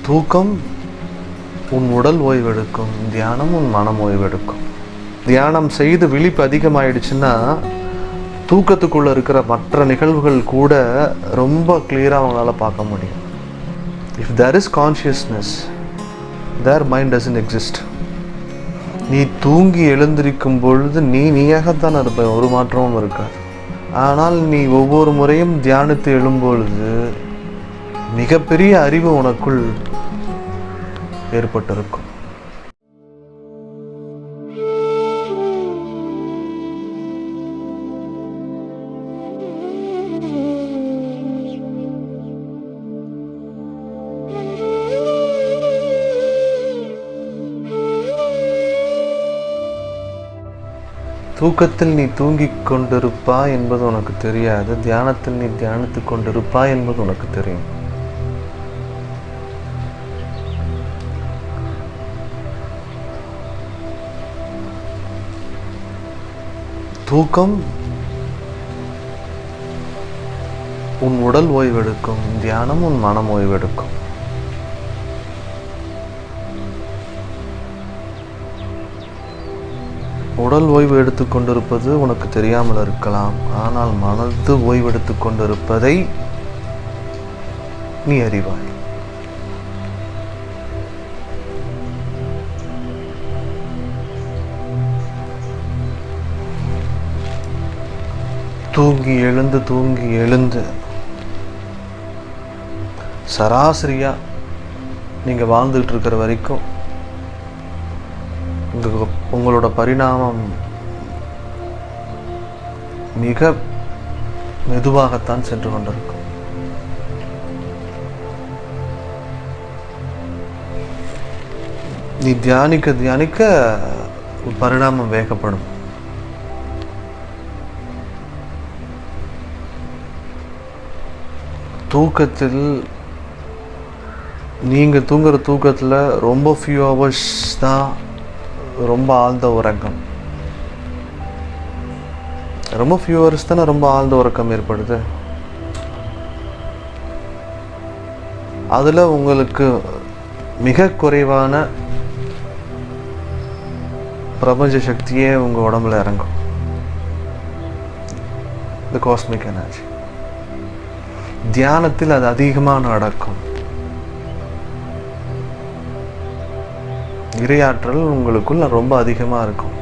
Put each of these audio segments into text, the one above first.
தூக்கம் உன் உடல் ஓய்வெடுக்கும், தியானம் உன் மனம் ஓய்வெடுக்கும். தியானம் செய்து விழிப்பு அதிகமாயிடுச்சுன்னா தூக்கத்துக்குள்ளே இருக்கிற மற்ற நிகழ்வுகள் கூட ரொம்ப கிளியராக அவங்களால பார்க்க முடியும். If there is consciousness, their mind doesn't exist. நீ தூங்கி எழுந்திருக்கும் பொழுது நீயாகத்தான் இருப்ப, ஒரு மாற்றமும் இருக்காது. ஆனால் நீ ஒவ்வொரு முறையும் தியானித்து எழும்பொழுது மிகப்பெரிய அறிவு உனக்குள் ஏற்பட்டிருக்கும். தூக்கத்தில் நீ தூங்கிக் கொண்டிருப்பாய் என்பது உனக்கு தெரியாது, தியானத்தில் நீ தியானித்துக் கொண்டிருப்பாய் என்பது உனக்கு தெரியும். தூக்கம் உன் உடல் ஓய்வெடுக்கும், தியானம் உன் மனம் ஓய்வெடுக்கும். உடல் ஓய்வு எடுத்துக் கொண்டிருப்பது உனக்கு தெரியாமல் இருக்கலாம், ஆனால் மனது ஓய்வெடுத்துக் கொண்டிருப்பதை நீ அறிவாய். தூங்கி எழுந்து சராசரியா நீங்க வாழ்ந்துட்டு இருக்கிற வரைக்கும் உங்களோட பரிணாமம் மிக மெதுவாகத்தான் சென்று கொண்டிருக்கும். நீ தியானிக்க பரிணாமம் வேகப்படும். தூக்கத்தில் நீங்கள் தூங்குற தூக்கத்தில் ரொம்ப ஃபியூ ஹவர்ஸ் தான் ரொம்ப ஆழ்ந்த உறக்கம். ரொம்ப ஃபியூ ஹவர்ஸ் தானே ரொம்ப ஆழ்ந்த உறக்கம் ஏற்படுது. அதில் உங்களுக்கு மிக குறைவான பிரபஞ்ச சக்தியே உங்கள் உடம்புல இறங்கும். தி காஸ்மிக் எனர்ஜி. தியானத்தில் அது அதிகமாக நடக்கும். இறையாற்றல் உங்களுக்குள்ள ரொம்ப அதிகமாக இருக்கும்.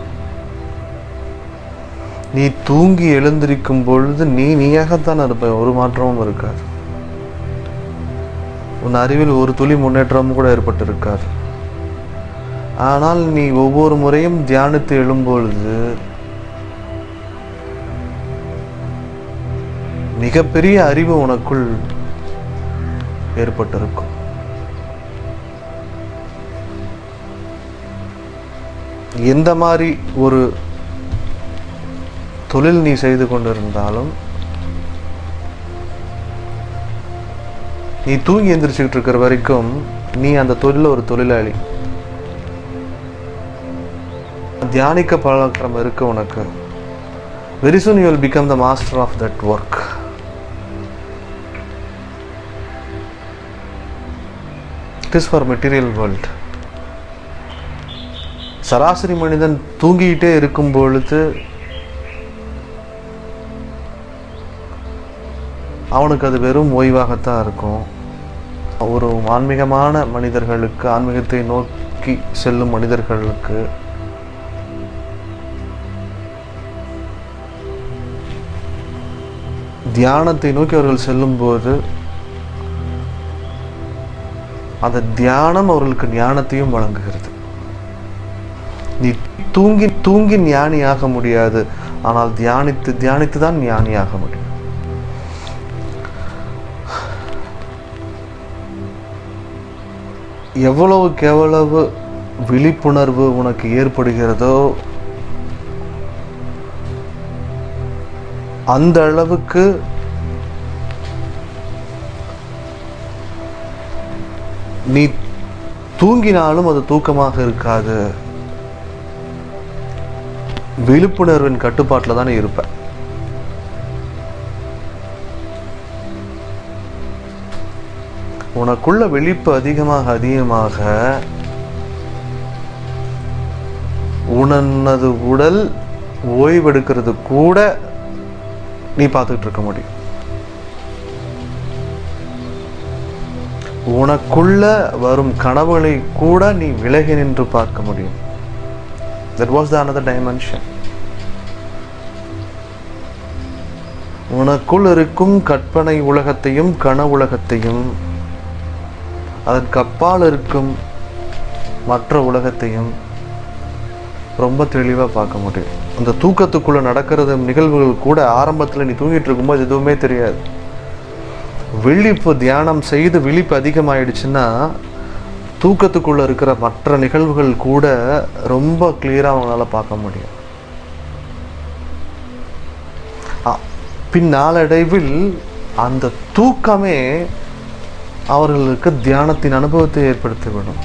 நீ தூங்கி எழுந்திருக்கும் பொழுது நீயாகத்தான் இருப்ப, ஒரு மாற்றமும் இருக்காது. உன் அறிவில் ஒரு துளி முன்னேற்றமும் கூட ஏற்பட்டிருக்காது. ஆனால் நீ ஒவ்வொரு முறையும் தியானித்து எழும்பொழுது மிகப்பெரிய அறிவு உனக்குள் ஏற்பட்டிருக்கும். எந்த மாதிரி ஒரு தொழில் நீ செய்து கொண்டிருந்தாலும் நீ தூங்கி எந்திரிச்சுக்கிட்டு இருக்கிற வரைக்கும் நீ அந்த தொழில ஒரு தொழிலாளி. தியானிக்க பழக்கம் இருக்கு உனக்கு. Very soon you will become the master of that work. It is for material world. சராசரி மனிதன் தூங்கிக்கிட்டே இருக்கும் பொழுது அவனுக்கு அது வெறும் ஓய்வாகத்தான் இருக்கும். ஒரு ஆன்மீகமான மனிதர்களுக்கு, ஆன்மீகத்தை நோக்கி செல்லும் மனிதர்களுக்கு தியானத்தை நோக்கி அவர்கள் செல்லும்போது அந்த தியானம் அவர்களுக்கு ஞானத்தையும் வழங்குகிறது. நீ தூங்கி ஞானியாக முடியாது, ஆனால் தியானித்து தான் ஞானியாக முடியும். எவ்வளவுக்கு எவ்வளவு விழிப்புணர்வு உனக்கு ஏற்படுகிறதோ அந்த அளவுக்கு நீ தூங்கினாலும் அது தூக்கமாக இருக்காது. விழிப்புணர்வின் கட்டுப்பாட்டில் தானே இருப்ப. உனக்குள்ள விழிப்பு அதிகமாக உனது உடல் ஓய்வெடுக்கிறது கூட நீ பார்த்துக்கிட்டு இருக்க முடியும். உனக்குள்ள வரும் கனவுகளை கூட நீ விலகி நின்று பார்க்க முடியும். That was the another dimension. உனக்குள் இருக்கும் கற்பனை உலகத்தையும் கனவுலகத்தையும் அதற்கு அப்பால் இருக்கும் மற்ற உலகத்தையும் ரொம்ப தெளிவாக பார்க்க முடியும். அந்த தூக்கத்துக்குள்ள நடக்கிறது நிகழ்வுகள் கூட ஆரம்பத்தில் நீ தூங்கிட்டு இருக்கும்போது எதுவுமே தெரியாது. விழிப்பு தியானம் செய்து விழிப்பு அதிகமாயிடுச்சுன்னா தூக்கத்துக்குள்ள இருக்கிற மற்ற நிகழ்வுகள் கூட ரொம்ப கிளியராக அவங்களால பார்க்க முடியும். பின்னாளடைவில் அந்த தூக்கமே அவர்களுக்கு தியானத்தின் அனுபவத்தை ஏற்படுத்திவிடும்.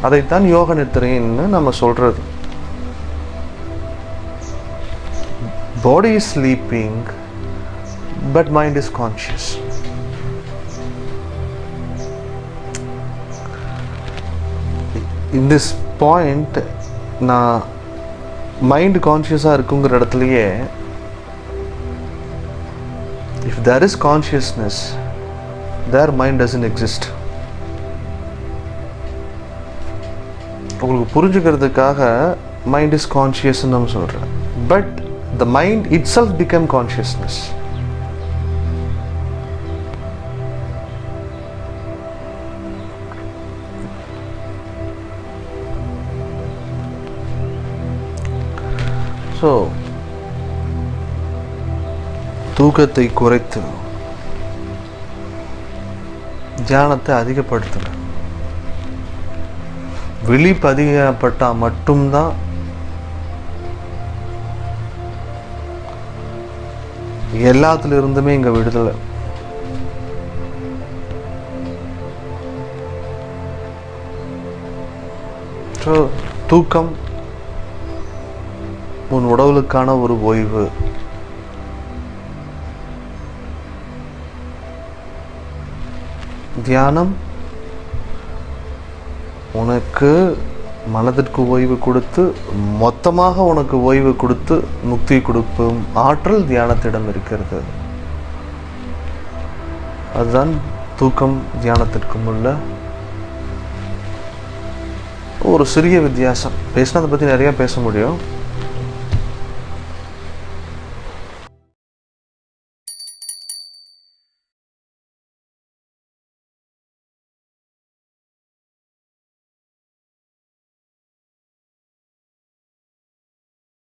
அதைத்தான் யோக நித்திரைன்னு நம்ம சொல்றது. Body is sleeping, but mind is conscious. In this point, நான் மைண்ட் கான்ஷியஸாக இருக்குங்கிற இடத்துலையே if there is consciousness, there mind doesn't exist. உங்களுக்கு புரிஞ்சுக்கிறதுக்காக மைண்ட் இஸ் கான்ஷியஸ்ன்னு நம்ம சொல்கிறேன். But the mind itself became consciousness. So தூக்கத்தை குறைத்து தியானத்தை அதிகப்படுத்தல. விழிப்பு அதிகப்பட்டால் மட்டும்தான் எல்லாத்துல இருந்துமே இங்க விடுதலை. தூக்கம் உன் உடலுக்கான ஒரு ஓய்வு. தியானம் உனக்கு மனதிற்கு ஓய்வு கொடுத்து மொத்தமாக உனக்கு ஓய்வு கொடுத்து முக்தி கொடுக்கும் ஆற்றல் தியானத்திடம் இருக்கிறது. அதுதான் தூக்கம் தியானத்திற்கும் உள்ள ஒரு சிறிய வித்தியாசம். பேசினா அதை பற்றி நிறைய பேச முடியும்.